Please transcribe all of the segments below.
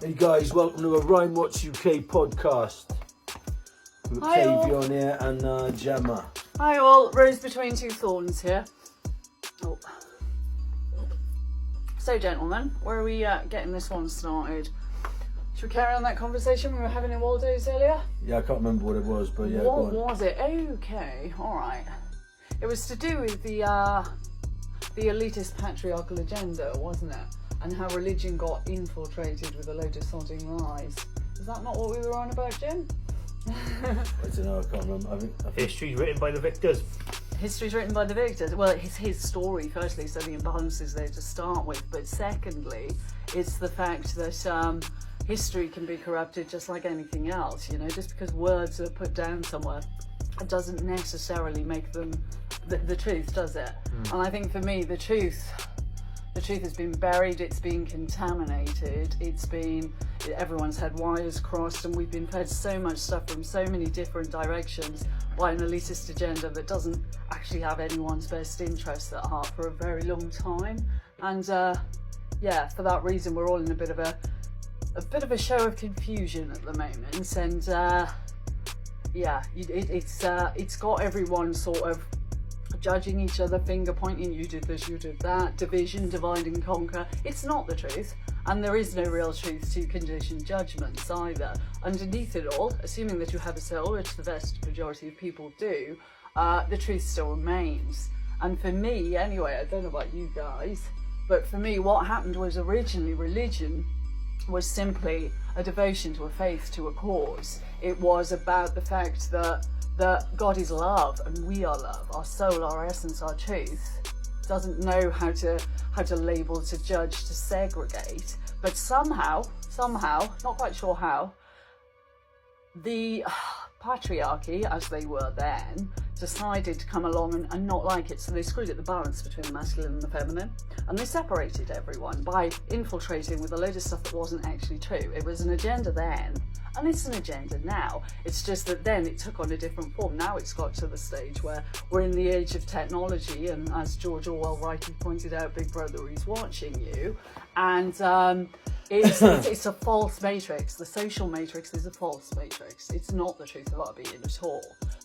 Hey guys, welcome to a Rhyme Watch UK podcast. We've got Teifion here and Gemma. Hi all, Rose between two thorns here. Oh. So gentlemen, where are we getting this one started? Should we carry on that conversation we were having in Waldo's earlier? Yeah, I can't remember what it was, but yeah, what go on. was it? Okay, alright. It was to do with the elitist patriarchal agenda, wasn't it? And how religion got infiltrated with a load of sodding lies. Is that not what we were on about, Jim? I don't know, I can't remember. I think... History's written by the victors. History's written by the victors. Well, it's his story, firstly, so the imbalance is there to start with. But secondly, it's the fact that history can be corrupted just like anything else. You know, just because words are put down somewhere, it doesn't necessarily make them the truth, does it? And I think for me, the truth has been buried, it's been contaminated, everyone's had wires crossed, and we've been fed so much stuff from so many different directions by an elitist agenda that doesn't actually have anyone's best interests at heart for a very long time. And yeah, for that reason, we're all in a bit of a show of confusion at the moment. And yeah, it's got everyone sort of judging each other, finger pointing, you did this, you did that, division, divide and conquer. It's not the truth, and there is no real truth to conditioned judgments either. Underneath it all, assuming that you have a soul, which the vast majority of people do, the truth still remains. And for me, anyway, I don't know about you guys, but for me, what happened was originally religion was simply a devotion to a faith, to a cause. It was about the fact that God is love and we are love. Our soul, our essence, our truth doesn't know how to label, to judge, to segregate. But somehow, not quite sure how, the patriarchy, as they were then, decided to come along and not like it. So they screwed at the balance between the masculine and the feminine. And they separated everyone by infiltrating with a load of stuff that wasn't actually true. It was an agenda then, and it's an agenda now. It's just that then it took on a different form. Now it's got to the stage where we're in the age of technology, and as George Orwell rightly pointed out, Big Brother is watching you. And it's a false matrix. The social matrix is a false matrix. It's not the truth of our being at all.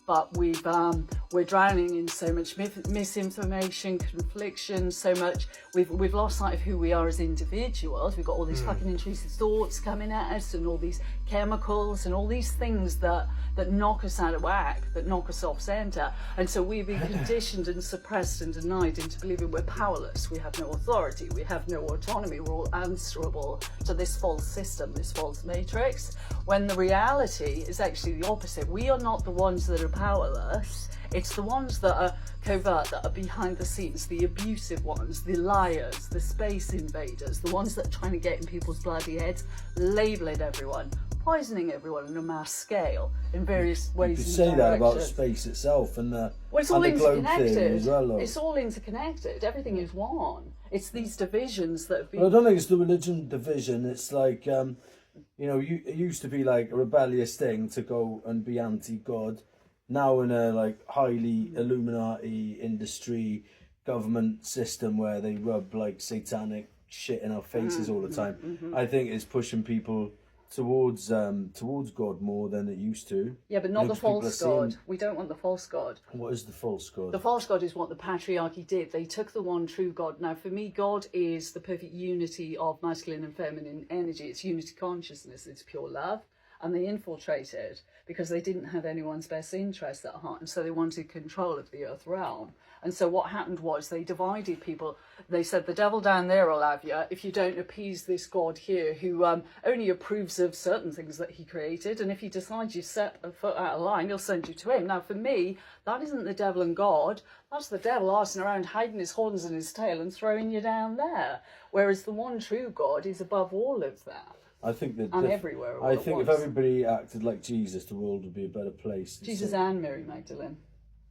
But we're drowning in so much misinformation, confliction, so much. We've lost sight of who we are as individuals. We've got all these fucking intrusive thoughts coming at us, and all these chemicals, and all these things that knock us out of whack, that knock us off centre. And so we've been conditioned and suppressed and denied into believing we're powerless. We have no authority. We have no autonomy. We're all answerable to this false system, this false matrix, when the reality is actually the opposite. We are not the ones that are powerless. It's the ones that are covert, that are behind the scenes, the abusive ones, the liars, the space invaders, the ones that are trying to get in people's bloody heads, labeling everyone, poisoning everyone on a mass scale in various ways. You could say that about space itself and the it's all interconnected as well. It's all interconnected. Everything is one. It's these divisions that have been... Well, I don't think it's the religion division. It's like, it used to be like a rebellious thing to go and be anti-God. Now in a like highly Illuminati industry government system where they rub like satanic shit in our faces all the time, I think it's pushing people towards God more than it used to. Yeah, but not the false God. We don't want the false God. What is the false God? The false God is what the patriarchy did. They took the one true God. Now, for me, God is the perfect unity of masculine and feminine energy. It's unity consciousness. It's pure love. And they infiltrated because they didn't have anyone's best interest at heart, and so they wanted control of the earth realm. And so what happened was they divided people. They said, the devil down there will have you if you don't appease this God here, who only approves of certain things that he created, and if he decides you set a foot out of line, he'll send you to him. Now, for me, that isn't the devil and God. That's the devil arsing around, hiding his horns and his tail and throwing you down there. Whereas the one true God is above all of that. I think that everywhere. I think if everybody acted like Jesus, the world would be a better place. Jesus and Mary Magdalene.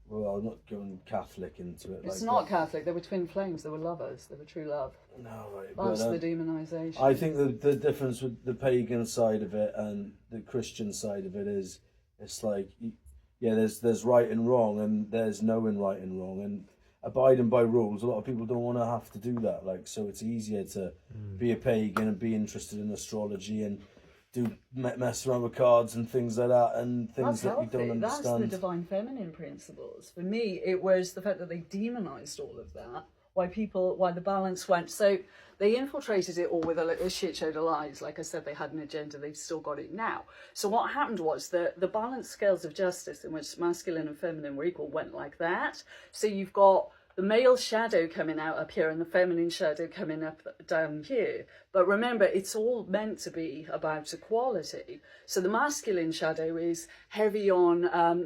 Well, I'm not going Catholic into it. It's not Catholic. They were twin flames. They were lovers. They were true love. No, right. That's the demonisation. I think the difference with the pagan side of it and the Christian side of it is, it's like, yeah, there's right and wrong, and there's knowing right and wrong, abiding by rules. A lot of people don't want to have to do that. Like, so it's easier to be a pagan and be interested in astrology and do mess around with cards and things like that, and things that you don't understand. That's the divine feminine principles. For me, it was the fact that they demonized all of that. Why the balance went. So they infiltrated it all with a shit show of lies. Like I said, they had an agenda. They've still got it now. So what happened was the balance scales of justice, in which masculine and feminine were equal, went like that. So you've got the male shadow coming out up here and the feminine shadow coming up down here. But remember, it's all meant to be about equality. So the masculine shadow is heavy on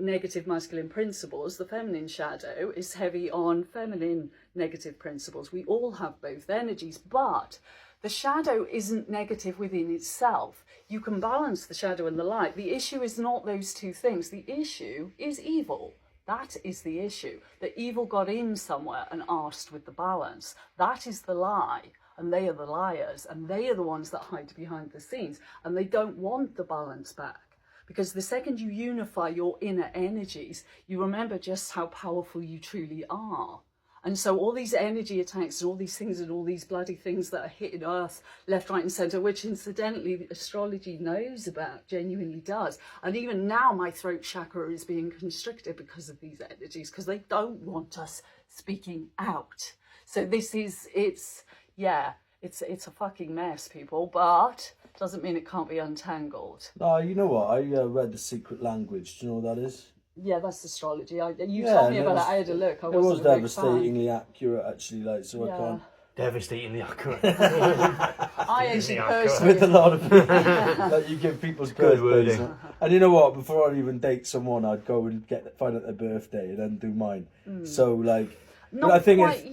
negative masculine principles. The feminine shadow is heavy on feminine negative principles. We all have both energies, but the shadow isn't negative within itself. You can balance the shadow and the light. The issue is not those two things. The issue is evil. That is the issue. The evil got in somewhere and arsed with the balance. That is the lie. And they are the liars. And they are the ones that hide behind the scenes. And they don't want the balance back. Because the second you unify your inner energies, you remember just how powerful you truly are. And so all these energy attacks and all these things and all these bloody things that are hitting Earth left, right and centre, which incidentally astrology knows about, genuinely does. And even now my throat chakra is being constricted because of these energies, because they don't want us speaking out. So it's a fucking mess, people, but doesn't mean it can't be untangled. No, you know what? I read The Secret Language. Do you know what that is? Yeah, that's astrology. You told me about it. I had a look. It was devastatingly accurate, actually. Like, so I can't. Devastatingly accurate. I actually personally. With a lot of like you give people's birthdays, and you know what? Before I'd even date someone, I'd go and find out their birthday and then do mine. So like. But I think but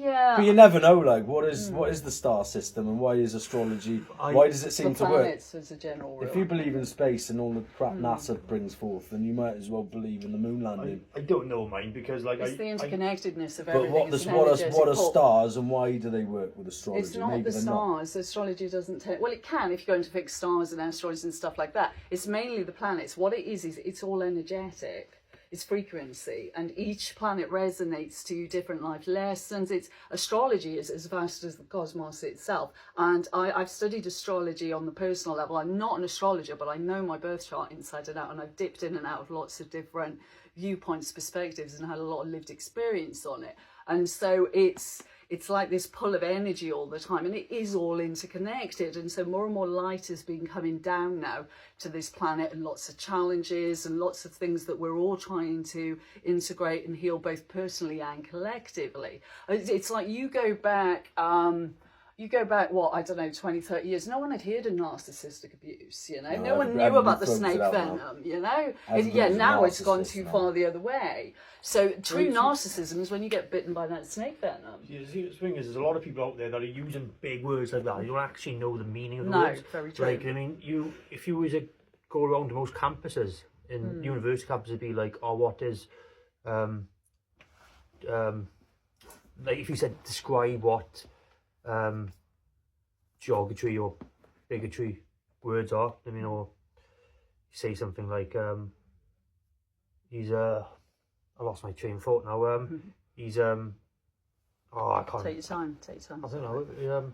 you never know, like, what is the star system and why is astrology, why does it seem to work? Planets as a general rule. If you believe in space and all the crap NASA brings forth, then you might as well believe in the moon landing. I don't know mine because like it's the interconnectedness of but everything. what are stars and why do they work with astrology? It's not the stars. Astrology doesn't take. Well, it can if you go into fixed stars and asteroids and stuff like that. It's mainly the planets. What it is it's all energetic. It's frequency, and each planet resonates to different life lessons. It's astrology is as vast as the cosmos itself. And I've studied astrology on the personal level. I'm not an astrologer, but I know my birth chart inside and out, and I've dipped in and out of lots of different viewpoints, perspectives, and had a lot of lived experience on it. And so it's like this pull of energy all the time, and it is all interconnected. And so more and more light has been coming down now to this planet, and lots of challenges and lots of things that we're all trying to integrate and heal both personally and collectively. It's like you go back, what, I don't know, 20, 30 years, no one had heard of narcissistic abuse, you know? No one knew about the snake venom, you know? Now it's gone too far the other way. So true narcissism is when you get bitten by that snake venom. Yeah, the thing is, there's a lot of people out there that are using big words like that. You don't actually know the meaning of the words. No, very true. Like, I mean, if you was to go around to most campuses, in university campuses, it'd be like, oh, what is, like if you said, describe what, geometry or bigotry words are, I mean, or you say something like I lost my train of thought now. He's I can't. Take your time. I don't know.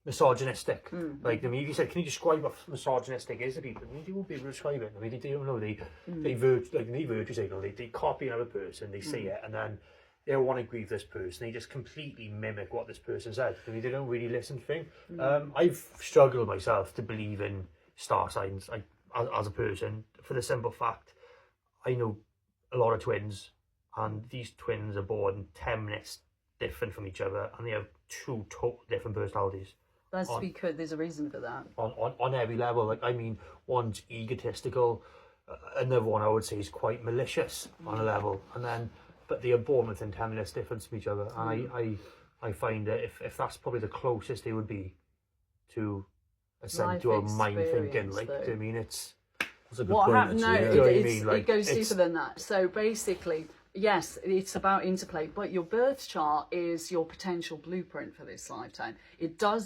Misogynistic. Like, I mean, if you said, can you describe what misogynistic is to people? I mean, they won't be able to describe it. I mean, they don't know. They virtue signal. They copy another person. They say it, and then they want to agree with this person. They just completely mimic what this person said. I mean, they don't really listen to things. I've struggled myself to believe in star signs as a person, for the simple fact I know a lot of twins, and these twins are born 10 minutes different from each other, and they have two total different personalities. That's because there's a reason for that. On every level. Like, I mean, one's egotistical, another one I would say is quite malicious on a level, and then but they are born within 10 minutes difference from each other, and I find that if that's probably the closest they would be to a mind thinking, like, do you know what I mean? It's what happened? No, it goes deeper than that. So basically, Yes, it's about interplay, but your birth chart is your potential blueprint for this lifetime.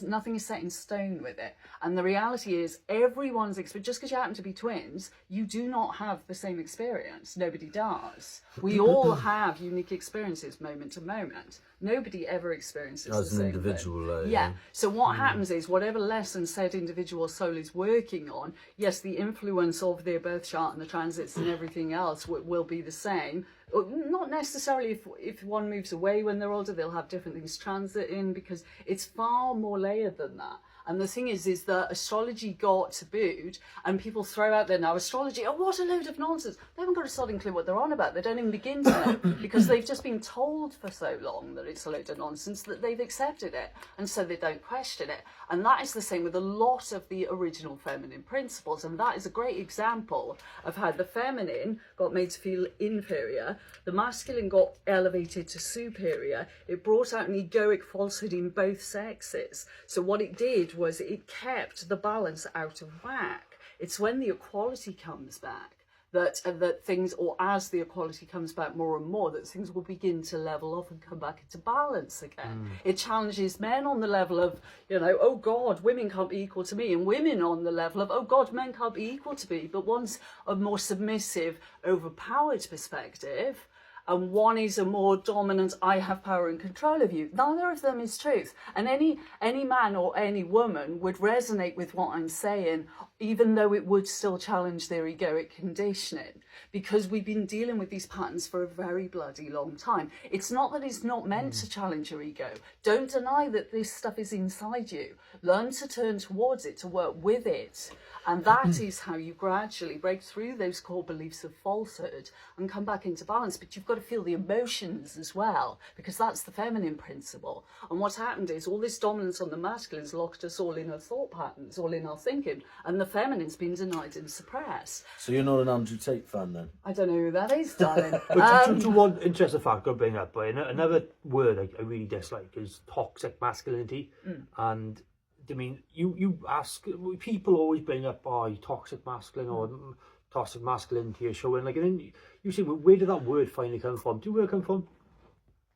Nothing is set in stone with it. And the reality is everyone's experience, just because you happen to be twins, you do not have the same experience. Nobody does. We all have unique experiences moment to moment. Nobody ever experiences As the an same individual, thing. Yeah. So what happens is whatever lesson said individual soul is working on, yes, the influence of their birth chart and the transits and everything else will be the same. Not necessarily if one moves away when they're older, they'll have different things transit in, because it's far more layered than that. And the thing is that astrology got tabooed, and people throw out there now, astrology, oh, what a load of nonsense. They haven't got a sodding clue what they're on about. They don't even begin to know, because they've just been told for so long that it's a load of nonsense that they've accepted it, and so they don't question it. And that is the same with a lot of the original feminine principles, and that is a great example of how the feminine got made to feel inferior, the masculine got elevated to superior. It brought out an egoic falsehood in both sexes. So what it did was it kept the balance out of whack. It's when the equality comes back that things, or as the equality comes back more and more, that things will begin to level off and come back into balance again. It challenges men on the level of, oh God, women can't be equal to me, and women on the level of, oh God, men can't be equal to me, but one's a more submissive, overpowered perspective, and one is a more dominant, I have power and control of you. Neither of them is truth. And any man or any woman would resonate with what I'm saying, even though it would still challenge their egoic conditioning, because we've been dealing with these patterns for a very bloody long time. It's not that it's not meant to challenge your ego. Don't deny that this stuff is inside you. Learn to turn towards it, to work with it. And that is how you gradually break through those core beliefs of falsehood and come back into balance. But you've got to feel the emotions as well, because that's the feminine principle. And what's happened is all this dominance on the masculine's locked us all in our thought patterns, all in our thinking, and the feminine's been denied and suppressed. So you're not an Andrew Tate fan then? I don't know who that is, darling. But to one interesting fact I'll bring up, right? Another word I really dislike is toxic masculinity. And I mean, you ask, people always bring up, oh, you toxic masculine or toxic masculinity is showing. Like, and then you say, well, where did that word finally come from? Do you know where it come from?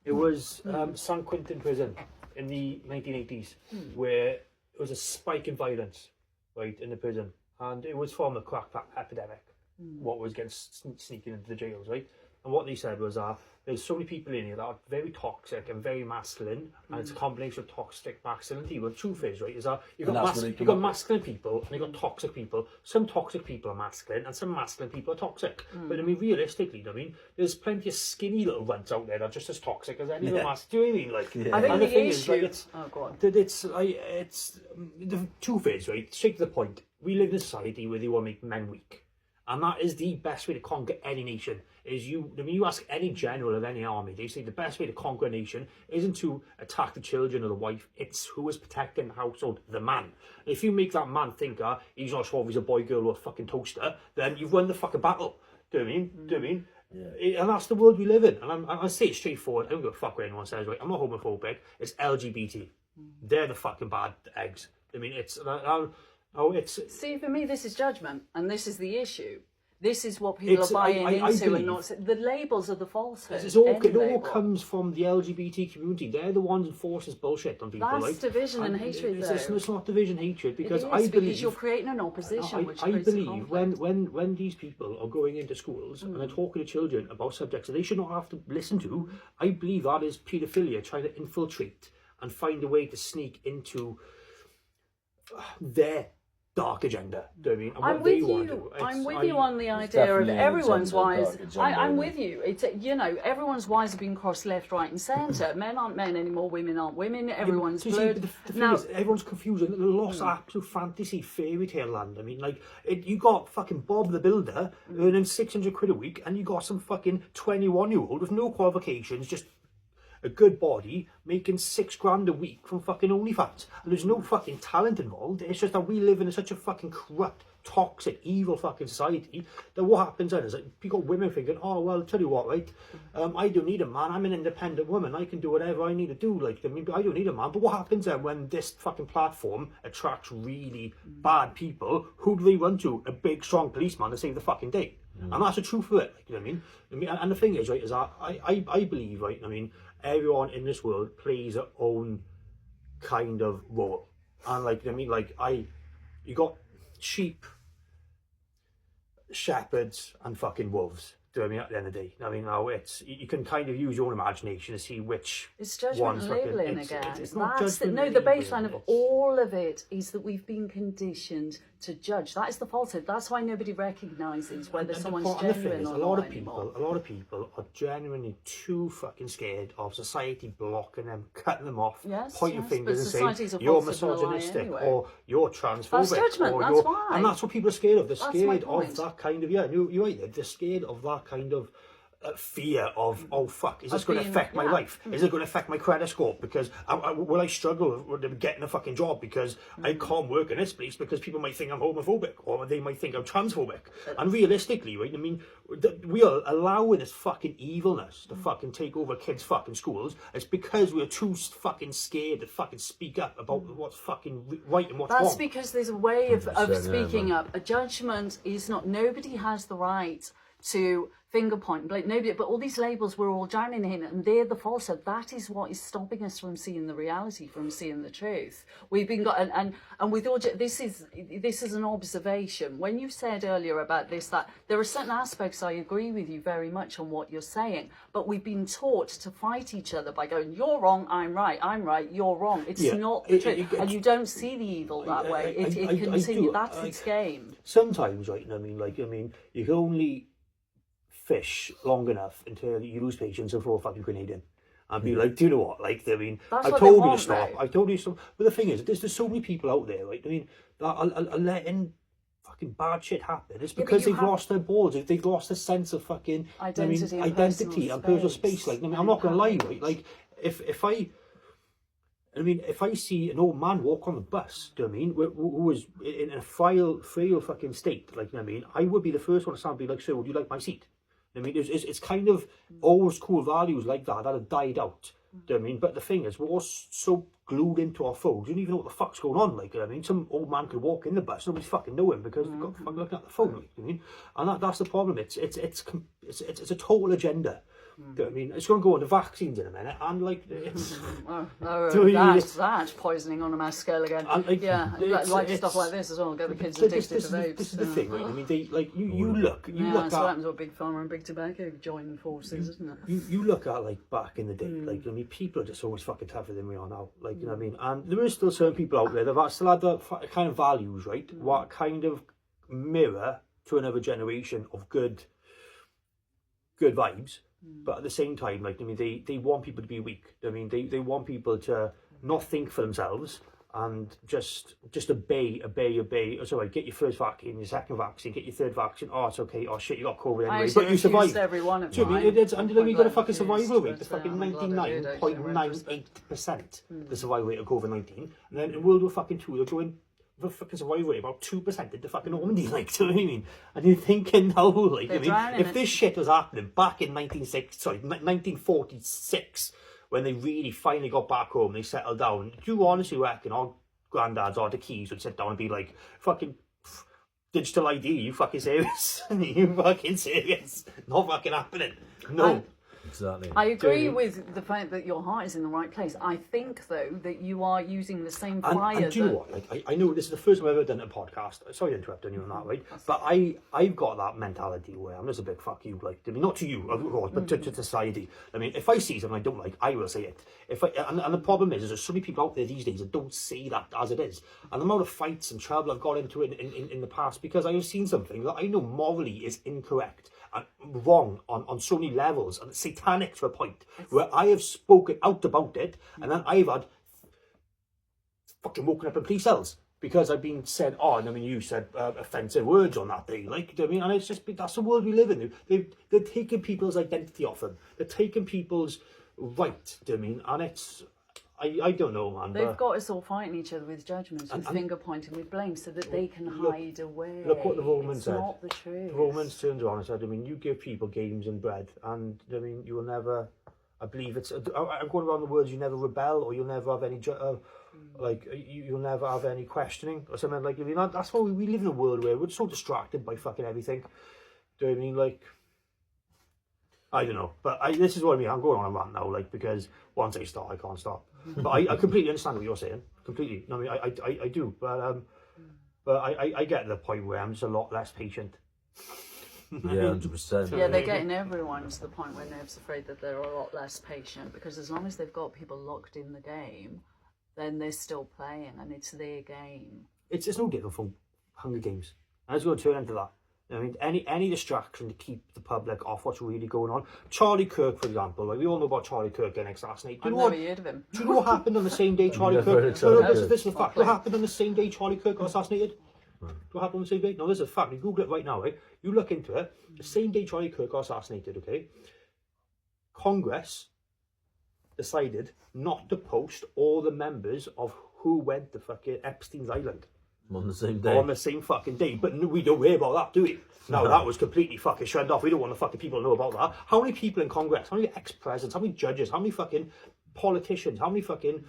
It was San Quentin prison in the 1980s, where it was a spike in violence, right, in the prison. And it was from a crack epidemic, what was getting sneaking into the jails, right? And what they said was, there's so many people in here that are very toxic and very masculine, and it's a combination of toxic masculinity. Well, the truth is, right, is that you've got masculine people and you've got toxic people. Some toxic people are masculine and some masculine people are toxic. But I mean, realistically, there's plenty of skinny little runts out there that are just as toxic as any of the masculine. Do you know what I mean? Like, I think and the thing issue... is, like, it's the truth is, right, straight to the point, we live in a society where they want to make men weak. And that is the best way to conquer any nation. You ask any general of any army, they say the best way to conquer a nation isn't to attack the children or the wife, it's who is protecting the household, the man. If you make that man think he's not sure if he's a boy, girl or a fucking toaster, then you've won the fucking battle. Do you know what I mean? Do you know what I mean? Yeah. And that's the world we live in. And I say it straightforward, I don't give a fuck what anyone says, right? I'm not homophobic, it's LGBT. They're the fucking bad eggs. I mean, See, for me, this is judgment, and this is the issue. This is what people are buying into, and not the labels are the falsehood. It all comes from the LGBT community. They're the ones who force this bullshit on people. That's division and hatred, though. It's not division, hatred, because because you're creating an opposition. I believe when these people are going into schools and they're talking to children about subjects that they should not have to listen to, I believe that is paedophilia trying to infiltrate and find a way to sneak into their dark agenda. Do you know what I mean? And I'm with you. I'm with you on the idea of everyone's wise. I'm with you. It's everyone's wires have been crossed left, right, and centre. Men aren't men anymore. Women aren't women. Everyone's blurred. The thing is, everyone's confused and lost absolute fantasy fairy tale land. I mean, like you got fucking Bob the Builder earning 600 quid a week, and you got some fucking 21-year-old with no qualifications, just a good body, making $6,000 a week from fucking OnlyFans. And there's no fucking talent involved. It's just that we live in such a fucking corrupt, toxic, evil fucking society that what happens then is like you got women thinking, oh well, tell you what, right? I don't need a man. I'm an independent woman. I can do whatever I need to do. Like, I mean, I don't need a man. But what happens then when this fucking platform attracts really bad people? Who do they run to? A big, strong policeman to save the fucking day. And that's the truth of it, like, you know what I mean? And the thing is, right, is that I believe, right, I mean, everyone in this world plays their own kind of role. And like, I mean, like, you got sheep, shepherds, and fucking wolves. Do you know what I mean? At the end of the day, I mean, now you can kind of use your own imagination to see which it's judgment ones and labeling again. It's not That's judgment. no, the baseline of all of it is that we've been conditioned to judge. That is the falsehood. That's why nobody recognises whether someone's genuine or not. A lot of people are genuinely too fucking scared of society blocking them, cutting them off, pointing fingers and saying you're misogynistic or you're transphobic. That's judgment. Or that's why. And that's what people are scared of. They're scared of that kind of you're right. They're scared of that kind of fear of, oh fuck, is this going to affect my life? Is it going to affect my credit score? Because will I struggle with getting a fucking job because I can't work in this place because people might think I'm homophobic or they might think I'm transphobic. And realistically, right, I mean, we are allowing this fucking evilness to fucking take over kids' fucking schools. It's because we're too fucking scared to fucking speak up about what's fucking right and what's wrong. That's because there's a way of speaking up. A judgment is not, nobody has the right to finger point, like nobody, but all these labels we're all drowning in, and they're the falsehood. That is what is stopping us from seeing the reality, from seeing the truth. We've been got, and with all this is an observation. When you said earlier about this, that there are certain aspects I agree with you very much on what you're saying, but we've been taught to fight each other by going, you're wrong, I'm right, you're wrong. It's not the truth, and you don't see the evil that way. It continues. That's its game. Sometimes, right? I mean, you can only fish long enough until you lose patience and throw a fucking grenade in and be like, do you know what, like, I mean, I told you to stop, I told you to stop. But the thing is, there's so many people out there, right, I mean, that are letting fucking bad shit happen. It's because they've lost their balls, they've lost a sense of fucking identity and personal space. Like, I mean, I'm not gonna lie, right, like, if I see an old man walk on the bus, do you know what I mean, who was in a frail fucking state, like, you know what I mean, I would be the first one to stand and be like, sir, would you like my seat? I mean, it's kind of old school values like that have died out. Do you know what I mean? But the thing is, we're all so glued into our phones, you don't even know what the fuck's going on. Like, you know what I mean, some old man could walk in the bus, nobody's fucking know him because they've got fucking looking at the phone. Like, you know what I mean? And that's the problem. It's a total agenda. Do you know what I mean? It's going to go on the vaccines in a minute, and like it's that's poisoning on a mass scale again. And, like stuff like this as well. Get the kids addicted to vapes. This is the thing, right? I mean, you look that's what happens with big pharma and big tobacco joining forces, isn't it? You look at like back in the day, like, I mean, people are just so much fucking tougher than we are now. Like, you know what I mean? And there is still certain people out there that still had that kind of values, right? What kind of mirror to another generation of good vibes. But at the same time, like, I mean, they want people to be weak. I mean, they want people to not think for themselves and just obey. Oh, sorry, get your first vaccine, your second vaccine, get your third vaccine. Oh, it's okay. Oh shit, you got COVID anyway, but you survived. Every one of them. And then we got a fucking survival rate, the fucking 99.98% the survival rate of COVID-19. And then in World War fucking II, they're going the fucking survival rate about 2% in the fucking Normandy, like, do you know what I mean? And you're thinking, no, like, I mean, if this shit was happening back in 1946, when they really finally got back home, they settled down, do you honestly reckon our granddads or the keys would sit down and be like, fucking digital ID, you fucking serious? You fucking serious? Not fucking happening. No. Exactly. I agree with the fact that your heart is in the right place. I think, though, that you are using the same fire. And do you know what? Like, I know this is the first time I've ever done a podcast. Sorry to interrupt you on that, right? But I've got that mentality where I'm just a big fuck you. Like, I mean, not to you, of course, but to society. I mean, if I see something I don't like, I will say it. And the problem is there's so many people out there these days that don't say that as it is. And the amount of fights and trouble I've got into in the past because I have seen something that I know morally is incorrect and wrong on so many levels and satanic to a point where I have spoken out about it, and then I've had fucking woken up in police cells because I've been said, oh, and I mean, you said offensive words on that day, like, do you know what I mean? And it's just, that's the world we live in. They're taking people's identity off them. They're taking people's right, do you know what I mean? And it's, I don't know, man. They've got us all fighting each other with judgments, with finger pointing, with blame, so that they can hide away. Look what the Romans said. It's not the truth. The Romans turned around and said, I mean, you give people games and bread, and I mean, you will never, I believe it's, I'm going around the words, you never rebel, or you'll never have any, like, you'll never have any questioning, or something like, I mean, that's why we live in a world where we're so distracted by fucking everything. Do you know what I mean? Like, I don't know. But this is what I mean. I'm going on a rant now, like, because once I start, I can't stop. But I completely understand what you're saying. Completely. I mean, I do. But I get to the point where I'm just a lot less patient. Yeah, 100%. Yeah, they're getting everyone to the point where they're afraid that they're a lot less patient, because as long as they've got people locked in the game, then they're still playing and it's their game. It's no different from Hunger Games. And I was going to turn into that. I mean, any distraction to keep the public off what's really going on. Charlie Kirk, for example, like we all know about Charlie Kirk getting assassinated. I've never heard of him. Do you know what happened on the same day Charlie never heard Kirk? of Charlie Kirk? This is a fact. What happened on the same day Charlie Kirk got assassinated? What happened on the same day? No, this is a fact. You Google it right now, right? You look into it. The same day Charlie Kirk got assassinated, okay? Congress decided not to post all the members of who went to fucking Epstein's Island. On the same day. On the same fucking day. But we don't worry about that, do we? No, that was completely fucking shut off. We don't want the fucking people to know about that. How many people in Congress? How many ex-presidents? How many judges? How many fucking politicians? How many fucking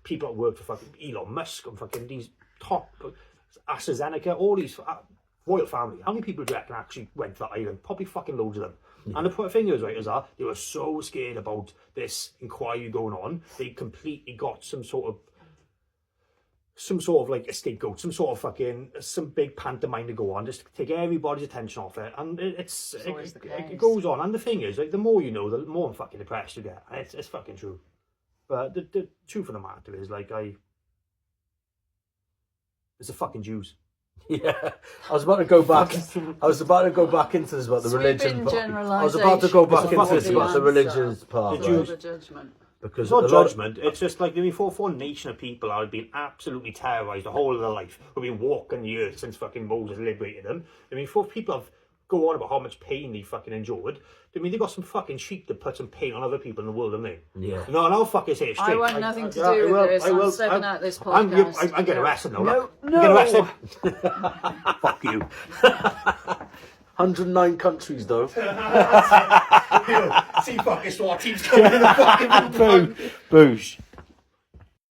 people that work for fucking Elon Musk and fucking these top AstraZeneca, all these royal family? How many people do you reckon actually went to that island? Probably fucking loads of them. Yeah. And the thing is, right, is that they were so scared about this inquiry going on, they completely got some sort of like a scapegoat, some big pantomime to go on, just to take everybody's attention off it, and it goes on. And the thing is, like, the more you know, the more fucking depressed you get. And it's fucking true. But the truth of the matter is, like, it's the fucking Jews. Yeah, I was about to go back. I was about to go back into this about the religion part. I was about to go back into this about the religious part. The Jews. The judgment. Because it's not judgment, it's just like, I mean, for a nation of people that have been absolutely terrorised the whole of their life, who've been walking the earth since fucking Moses liberated them. I mean, for people have go on about how much pain they fucking endured, I mean, they've got some fucking sheep to put some pain on other people in the world, haven't they? Yeah. No, and I'll fucking say it straight. I want nothing to do with this. I'm stepping out this podcast. I'm getting arrested now. No. I'm getting arrested. Fuck you. 109 countries, though. See fucking SWAT teams coming in the fucking Boosh.